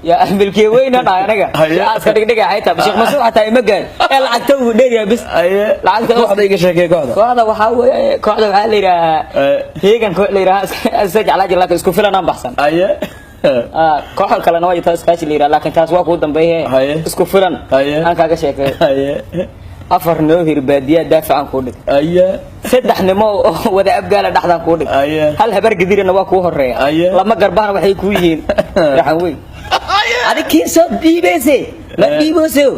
يا بالكي وين أنا يا أسكت دقيقة حياتها بشيخ مسوح حتى يمجن العتو دير بس العتو واحد يجي شيء كذا هذا وحاول كذا على ليرة هي كان ليرة أسجع على جلك اسكو فيلا نام بحسن كحول كلا نواجه تاسكاش ليرة لكن تاس واقع قدام بيه اسكو فيلا أنا كذا شيء أفر نوهر بادية دافع عن كودك سدح نمو وذا أبقى له دحضان كودك هل هبر قدير نواكوه الريا لما قربان وحي كويين رحوي هذا كيسو دي بيسي لا دي بيسو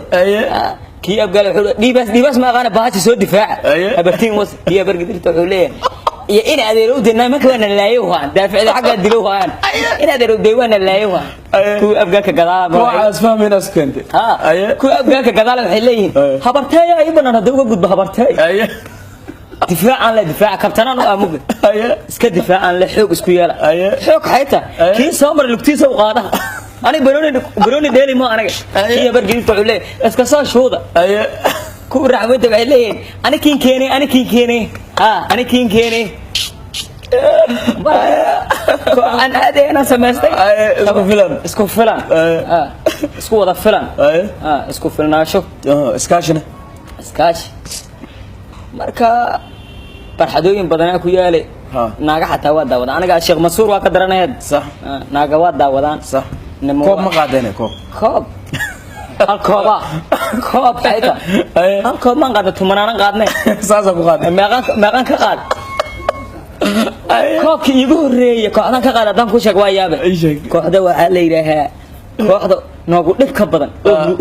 كي أبقى له دي بس ما غانا بهاتي سو دفاع هبرتين وص دي هبر قدير تحوليه يا إن هذا لو دنا ما كنا نلاقيوها دافع حاجة دلوها إن هذا لو ديوانا نلاقيوها كو أبقى كجدال كو أسمع من أسكنت كو أبقى كجدال محلين خبرتها يا ابن أنا دوق قد بخبرتها دفاع عن دفاع كابتن أمك اسك دفاع عن لحوق اسكويلا حوق حيته كي سامر لكتيسه وقاده أنا بروني ديلي ما أنا هي برجع تقولي اسك صار شوضة كو رعوته بعلين أنا كين كيني أنا كين كيني أنا هذا أنا سمعت اسكو فلان اسكو هذا فلان اسكو فلان شو اسكاشنا marka barxadooyin badan ku yaalay naaga xataa waa daawada aniga sheekh Mansuur waa ka daranayd sax naaga waa daawadaan sax koob ma qaadeen koob hal koob hayta hal koob ma qaadato tumanaan qaadnay saasa ku qaadnay meeqan ka qaad koobki igu horeeyay kooxdan ka qaadadan ku sheeg waa yaabay kooxda waxa la yiraahaa kooxda noogu dhib ka badan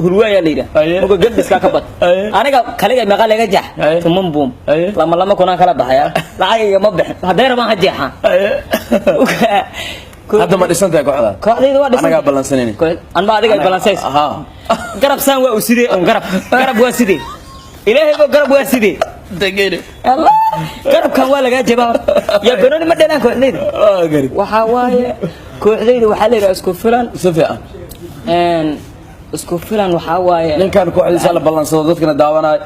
hurwaaya leeyda uga gabdhiska ka bad aniga kaliya meeqa laga jax tuman boom lama kuna kala baxaya lacag ma bixin hadeer ma hajeexan hadda ma dhisantahay kooxdayda waa dhisan anaga balansaneen an ma adiga balansays garab san waa u sidee on garab waa sidee ilaahay ba garab waa sidee dagayna allah garab kan waa laga jabaa ya banoni ma dhanaan kooxdayda waxa waaye kooxdayda waxa la yiraahdaa isku filan safiican isku filan waxa waaye ninkan kooxdiisa la balansado dadkana daawanay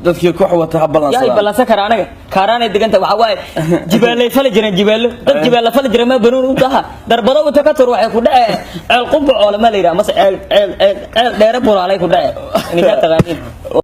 dadkii koox wata balansada yaa balansan kara anaga kaaraan diganta waxa waaye jibaalay fal jireen dad jibaal fal jireen ma banoon u daha darbado wata ka tor waxay ku dhacay ceel qumbu oo lama leeyahay mas ceel dheer buraalay ku dhacay in ka taqaaniin